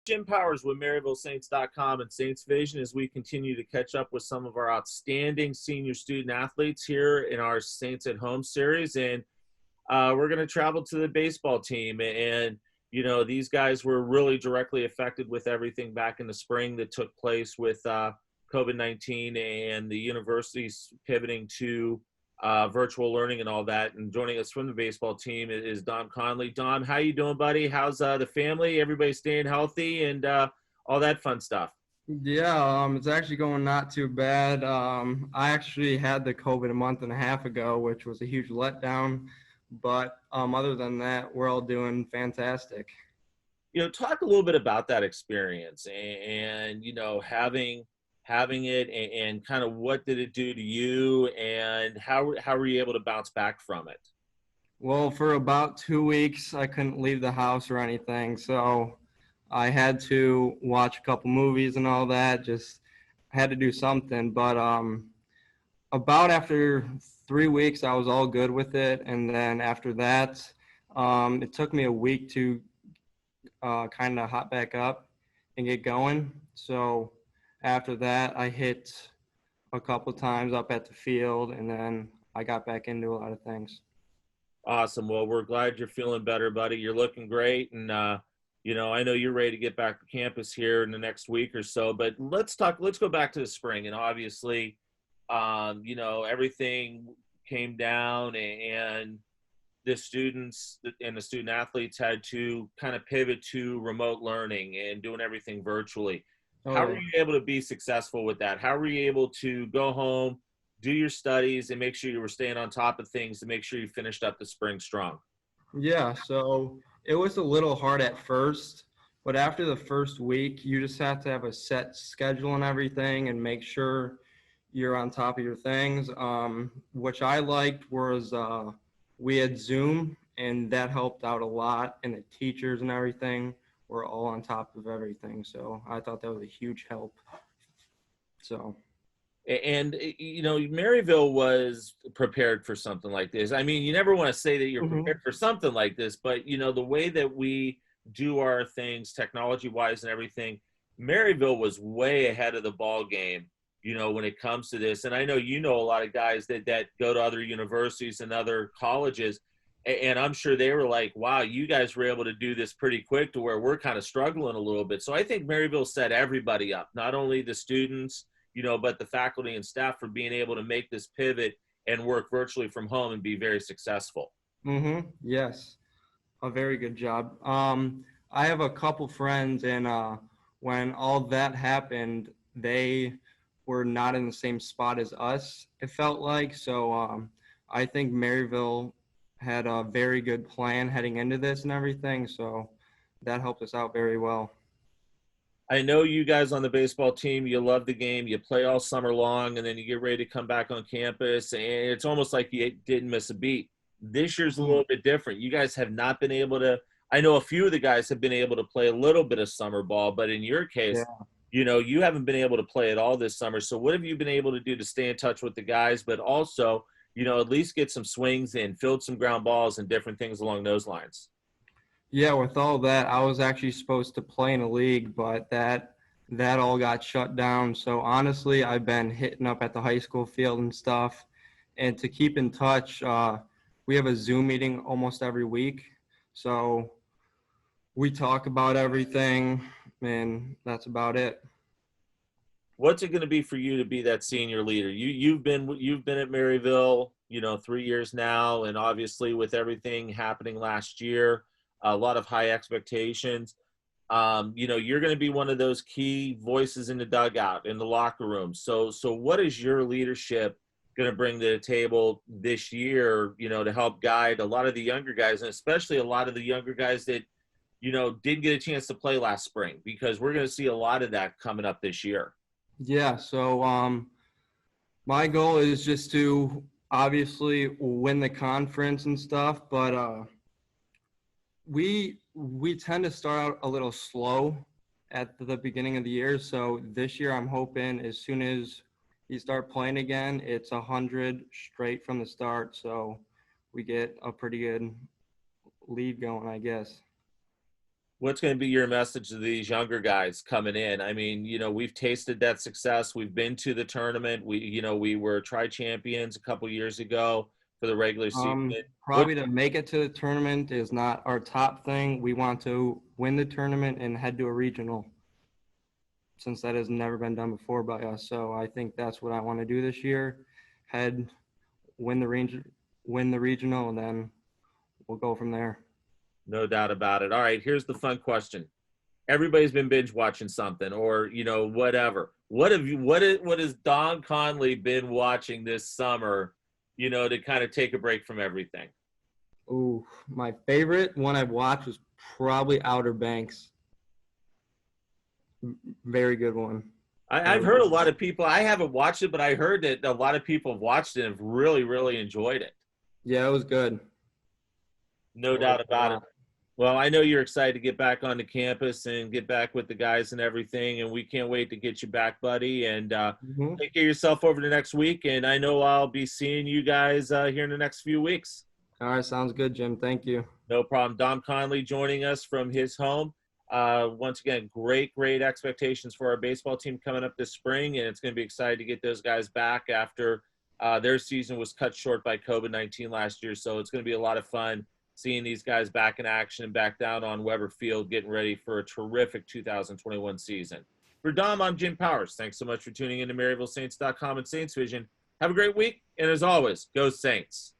Jim Powers with MaryvilleSaints.com and Saints Vision as we continue to catch up with some of our outstanding senior student athletes here in our Saints at Home series. And we're going to travel to the baseball team. And, you know, these guys were really directly affected with everything back in the spring that took place with COVID-19 and the universities pivoting to virtual learning and all that. And joining us from the baseball team is Dom Connolly. Dom, how you doing, buddy? How's the family? Everybody staying healthy and all that fun stuff? Yeah, it's actually going not too bad. I actually had the COVID a month and a half ago, which was a huge letdown. But other than that, we're all doing fantastic. You know, talk a little bit about that experience and you know, having it and kind of what did it do to you and how were you able to bounce back from it? Well, for about 2 weeks, I couldn't leave the house or anything, so I had to watch a couple movies and all that. Just had to do something. But about after 3 weeks, I was all good with it, and then after that, it took me a week to kind of hop back up and get going. So after that, I hit a couple times up at the field, and then I got back into a lot of things. Awesome. Well, we're glad you're feeling better, buddy. You're looking great. And, you know, I know you're ready to get back to campus here in the next week or so, but let's go back to the spring. And obviously, you know, everything came down and the students and the student athletes had to kind of pivot to remote learning and doing everything virtually. Oh How were yeah. you able to be successful with that? How were you able to go home, do your studies, and make sure you were staying on top of things to make sure you finished up the spring strong? Yeah, so it was a little hard at first, but after the first week, you just have to have a set schedule and everything and make sure you're on top of your things. Which I liked was we had Zoom, and that helped out a lot, and the teachers and everything were all on top of everything. So I thought that was a huge help. So. And you know, Maryville was prepared for something like this. I mean, you never want to say that you're Mhm. prepared for something like this, but you know, the way that we do our things technology wise and everything, Maryville was way ahead of the ball game, you know, when it comes to this. And I know you know a lot of guys that go to other universities and other colleges, and I'm sure they were like, wow, you guys were able to do this pretty quick to where we're kind of struggling a little bit. So I think Maryville set everybody up, not only the students, you know, but the faculty and staff for being able to make this pivot and work virtually from home and be very successful. Yes. A very good job. I have a couple friends, and when all that happened, they were not in the same spot as us, it felt like. So I think Maryville had a very good plan heading into this and everything. So that helped us out very well. I know you guys on the baseball team, you love the game, you play all summer long, and then you get ready to come back on campus, and it's almost like you didn't miss a beat. This year's a Mhm. little bit different. You guys have not been able to, I know a few of the guys have been able to play a little bit of summer ball, but in your case, Yeah. you know, you haven't been able to play at all this summer. So what have you been able to do to stay in touch with the guys, but also, you know, at least get some swings in, field some ground balls and different things along those lines? Yeah, with all that, I was actually supposed to play in a league, but that all got shut down. So honestly, I've been hitting up at the high school field and stuff. And to keep in touch, we have a Zoom meeting almost every week. So we talk about everything, and that's about it. What's it going to be for you to be that senior leader? You've been at Maryville, you know, 3 years now, and obviously with everything happening last year, a lot of high expectations. You know, you're going to be one of those key voices in the dugout, in the locker room. So what is your leadership going to bring to the table this year? You know, to help guide a lot of the younger guys, and especially a lot of the younger guys that you know didn't get a chance to play last spring, because we're going to see a lot of that coming up this year. Yeah, so my goal is just to obviously win the conference and stuff, but we tend to start out a little slow at the beginning of the year. So this year, I'm hoping as soon as you start playing again, it's 100 straight from the start. So we get a pretty good lead going, I guess. What's going to be your message to these younger guys coming in? I mean, we've tasted that success. We've been to the tournament. We were tri-champions a couple years ago for the regular season. What? Probably to make it to the tournament is not our top thing. We want to win the tournament and head to a regional, since that has never been done before by us. So I think that's what I want to do this year. Win the regional, and then we'll go from there. No doubt about it. All right, here's the fun question. Everybody's been binge watching something, or whatever. What has Don Conley been watching this summer, to kind of take a break from everything? Ooh, my favorite one I've watched was probably Outer Banks. Very good one. I've heard a lot of people. I haven't watched it, but I heard that a lot of people have watched it and have really, really enjoyed it. Yeah, it was good. No doubt about it. Well, I know you're excited to get back onto campus and get back with the guys and everything, and we can't wait to get you back, buddy. And take care of yourself over the next week, and I know I'll be seeing you guys here in the next few weeks. All right, sounds good, Jim. Thank you. No problem. Dom Conley joining us from his home. Once again, great expectations for our baseball team coming up this spring, and it's going to be exciting to get those guys back after their season was cut short by COVID-19 last year. So it's going to be a lot of fun seeing these guys back in action and back down on Weber Field, getting ready for a terrific 2021 season. For Dom, I'm Jim Powers. Thanks so much for tuning in to MaryvilleSaints.com and Saints Vision. Have a great week, and as always, go Saints.